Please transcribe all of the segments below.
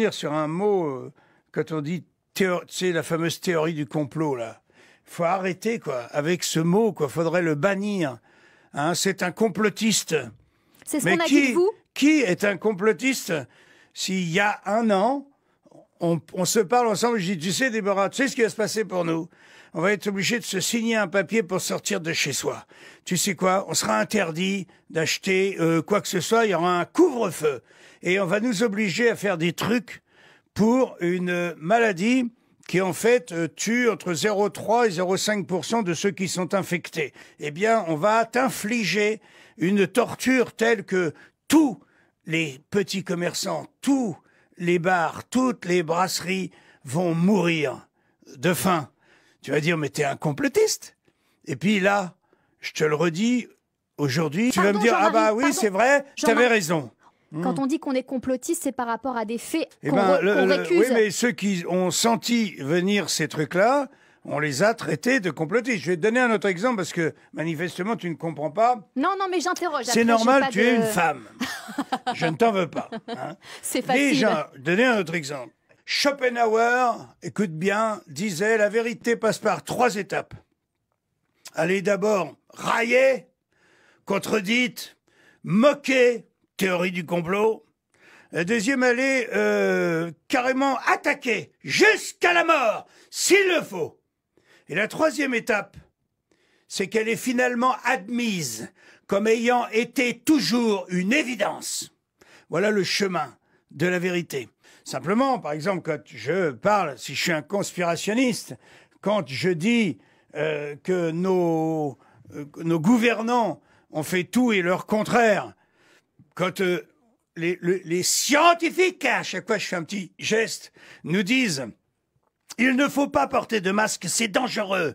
revenir sur un mot, quand on dit, tu sais, la fameuse théorie du complot, là. Il faut arrêter, quoi, avec ce mot, quoi. Faudrait le bannir. Hein, c'est un complotiste. C'est ce qu'on a dit de vous. Qui est un complotiste? S'il y a un an, on se parle ensemble, je dis, tu sais, Déborah, tu sais ce qui va se passer pour nous? On va être obligé de se signer un papier pour sortir de chez soi. Tu sais quoi? On sera interdit d'acheter quoi que ce soit, il y aura un couvre-feu. Et on va nous obliger à faire des trucs pour une maladie qui, en fait, tue entre 0,3 et 0,5% de ceux qui sont infectés. Eh bien, on va t'infliger une torture telle que tous les petits commerçants, tous les bars, toutes les brasseries vont mourir de faim. Tu vas dire, mais t'es un complotiste. Et puis là, je te le redis, aujourd'hui, tu vas me dire, ah bah oui, c'est vrai, t'avais raison. Quand on dit qu'on est complotiste, c'est par rapport à des faits qu'on récuse. Oui, mais ceux qui ont senti venir ces trucs-là, on les a traités de complotistes. Je vais te donner un autre exemple parce que manifestement tu ne comprends pas. Non, non, mais j'interroge. C'est normal, tu es une femme. Je ne t'en veux pas. Hein. C'est facile. Déjà, donner un autre exemple. Schopenhauer, écoute bien, disait la vérité passe par 3 étapes. Allez d'abord railler, contredite, moquer, théorie du complot. La deuxième, allez carrément attaquer jusqu'à la mort, s'il le faut. Et la troisième étape, c'est qu'elle est finalement admise comme ayant été toujours une évidence. Voilà le chemin de la vérité. Simplement, par exemple, quand je parle, si je suis un conspirationniste, quand je dis que nos gouvernants ont fait tout et leur contraire, quand les scientifiques, à chaque fois je fais un petit geste, nous disent « il ne faut pas porter de masque, c'est dangereux ».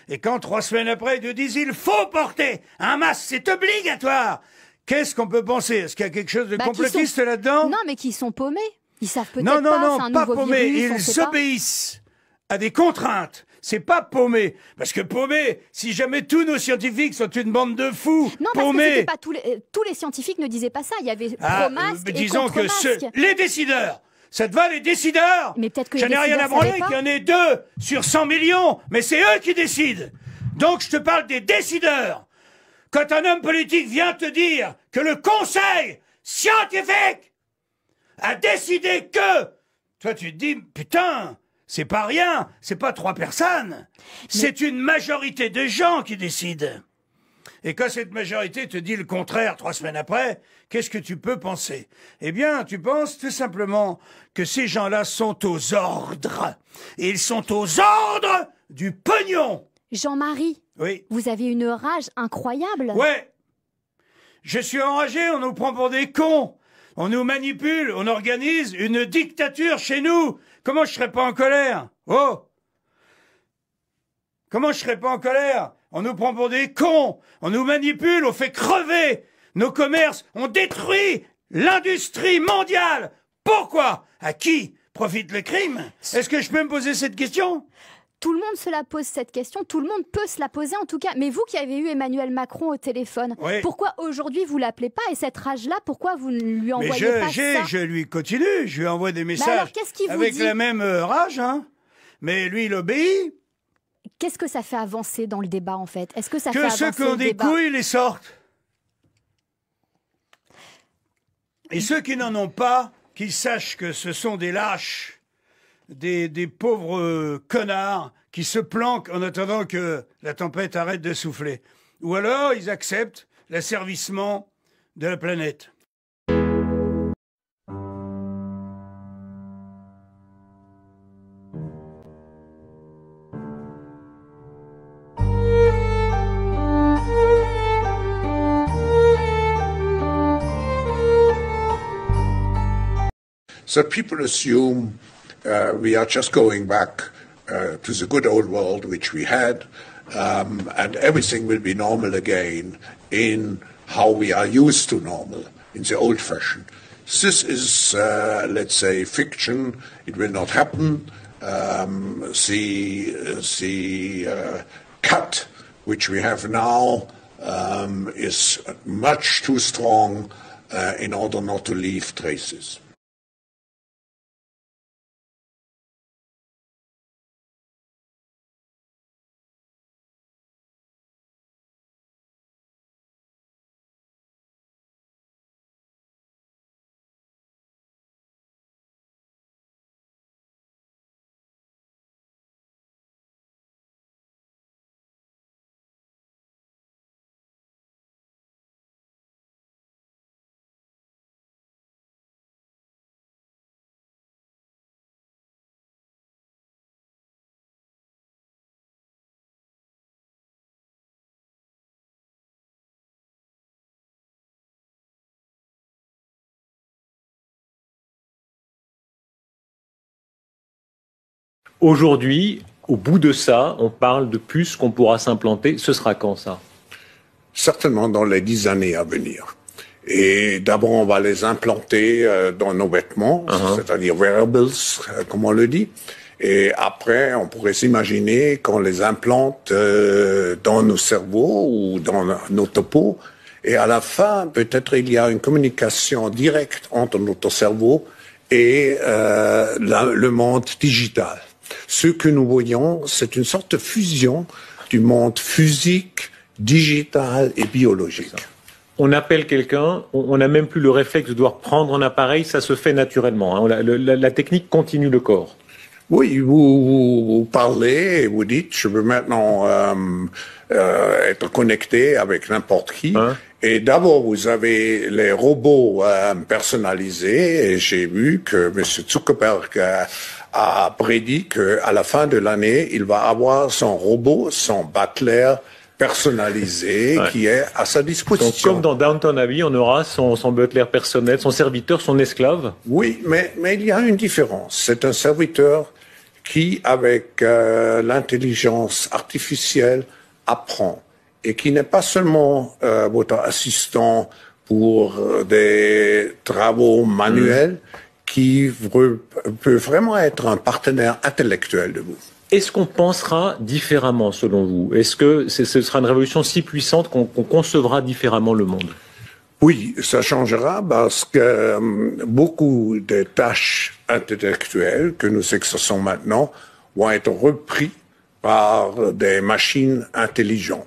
Et quand 3 semaines après, ils nous disent « il faut porter un masque, c'est obligatoire ». Qu'est-ce qu'on peut penser? Est-ce qu'il y a quelque chose de complotiste là-dedans? Non, mais qui sont paumés. Ils savent peut-être pas, c'est un nouveau paumés, virus, ils obéissent à des contraintes. C'est pas paumé. Parce que paumé, si jamais tous nos scientifiques sont une bande de fous, non, paumés... parce que pas tous les scientifiques ne disaient pas ça. Il y avait pro-masque et disons que contre-masque. Les décideurs, ça te va les décideurs? Mais peut-être que j'en ai rien à branler qu'il y en ait 2 sur 100 millions, mais c'est eux qui décident. Donc je te parle des décideurs. Quand un homme politique vient te dire que le conseil scientifique a décidé que... Toi tu te dis, putain... C'est pas rien, c'est pas 3 personnes. C'est une majorité de gens qui décident. Et quand cette majorité te dit le contraire 3 semaines après, qu'est-ce que tu peux penser? Eh bien, tu penses tout simplement que ces gens-là sont aux ordres. Et ils sont aux ordres du pognon. Jean-Marie, oui. Vous avez une rage incroyable. Ouais. Je suis enragé, on nous prend pour des cons. On nous manipule, on organise une dictature chez nous. Comment je serais pas en colère? Oh! Comment je serais pas en colère? On nous prend pour des cons, on nous manipule, on fait crever nos commerces, on détruit l'industrie mondiale. Pourquoi? À qui profite le crime? Est-ce que je peux me poser cette question? Tout le monde se la pose cette question, tout le monde peut se la poser en tout cas. Mais vous qui avez eu Emmanuel Macron au téléphone, oui. Pourquoi aujourd'hui vous l'appelez pas? Et cette rage-là, pourquoi vous ne lui envoyez pas ça? Je lui continue, je lui envoie des messages alors, qu'est-ce qu'il avec vous dit? la même rage, hein. Mais lui il obéit. Qu'est-ce que ça fait avancer dans le débat en fait? Est-ce que ça fait que avancer ceux qui ont des couilles les sortent. Et ceux qui n'en ont pas, qu'ils sachent que ce sont des lâches. Des pauvres connards qui se planquent en attendant que la tempête arrête de souffler. Ou alors, ils acceptent l'asservissement de la planète. So people assume we are just going back to the good old world which we had, and everything will be normal again in how we are used to normal, in the old fashion. This is, let's say, fiction. It will not happen. The cut which we have now is much too strong in order not to leave traces. Aujourd'hui, au bout de ça, on parle de puces qu'on pourra s'implanter. Ce sera quand ça? Certainement dans les 10 années à venir. Et d'abord, on va les implanter dans nos vêtements, c'est-à-dire wearables, comme on le dit. Et après, on pourrait s'imaginer qu'on les implante dans nos cerveaux ou dans notre peau. Et à la fin, peut-être il y a une communication directe entre notre cerveau et le monde digital. Ce que nous voyons, c'est une sorte de fusion du monde physique, digital et biologique. On appelle quelqu'un, on n'a même plus le réflexe de devoir prendre un appareil, ça se fait naturellement. Hein. La technique continue le corps. Oui, vous parlez et vous dites, je veux maintenant être connecté avec n'importe qui. Hein? Et d'abord, vous avez les robots personnalisés. Et j'ai vu que M. Zuckerberg a prédit qu'à la fin de l'année, il va avoir son robot, son butler personnalisé qui est à sa disposition. Donc, comme dans Downton Abbey, on aura son butler personnel, son serviteur, son esclave. Oui, mais il y a une différence. C'est un serviteur qui, avec l'intelligence artificielle, apprend et qui n'est pas seulement votre assistant pour des travaux manuels, qui peut vraiment être un partenaire intellectuel de vous. Est-ce qu'on pensera différemment, selon vous? Est-ce que ce sera une révolution si puissante qu'on concevra différemment le monde? Oui, ça changera parce que beaucoup des tâches intellectuelles que nous exerçons maintenant vont être reprises par des machines intelligentes.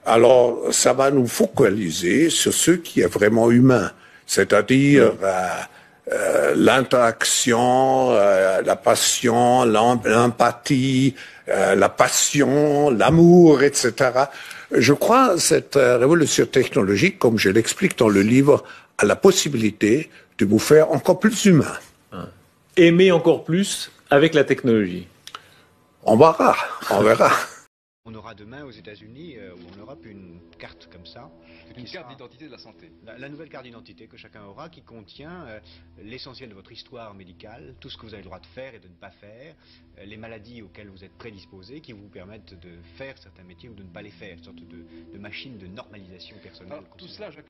Alors, ça va nous focaliser sur ce qui est vraiment humain, c'est-à-dire l'interaction, la passion, l'empathie, la passion, l'amour, etc. Je crois que cette révolution technologique, comme je l'explique dans le livre, a la possibilité de vous faire encore plus humain. Aimer encore plus avec la technologie. On verra, on verra. On aura demain aux États-Unis ou en Europe une carte comme ça. Une carte d'identité de la santé. La nouvelle carte d'identité que chacun aura qui contient l'essentiel de votre histoire médicale, tout ce que vous avez le droit de faire et de ne pas faire, les maladies auxquelles vous êtes prédisposé qui vous permettent de faire certains métiers ou de ne pas les faire, une sorte de machine de normalisation personnelle. Alors, tout cela, Jacques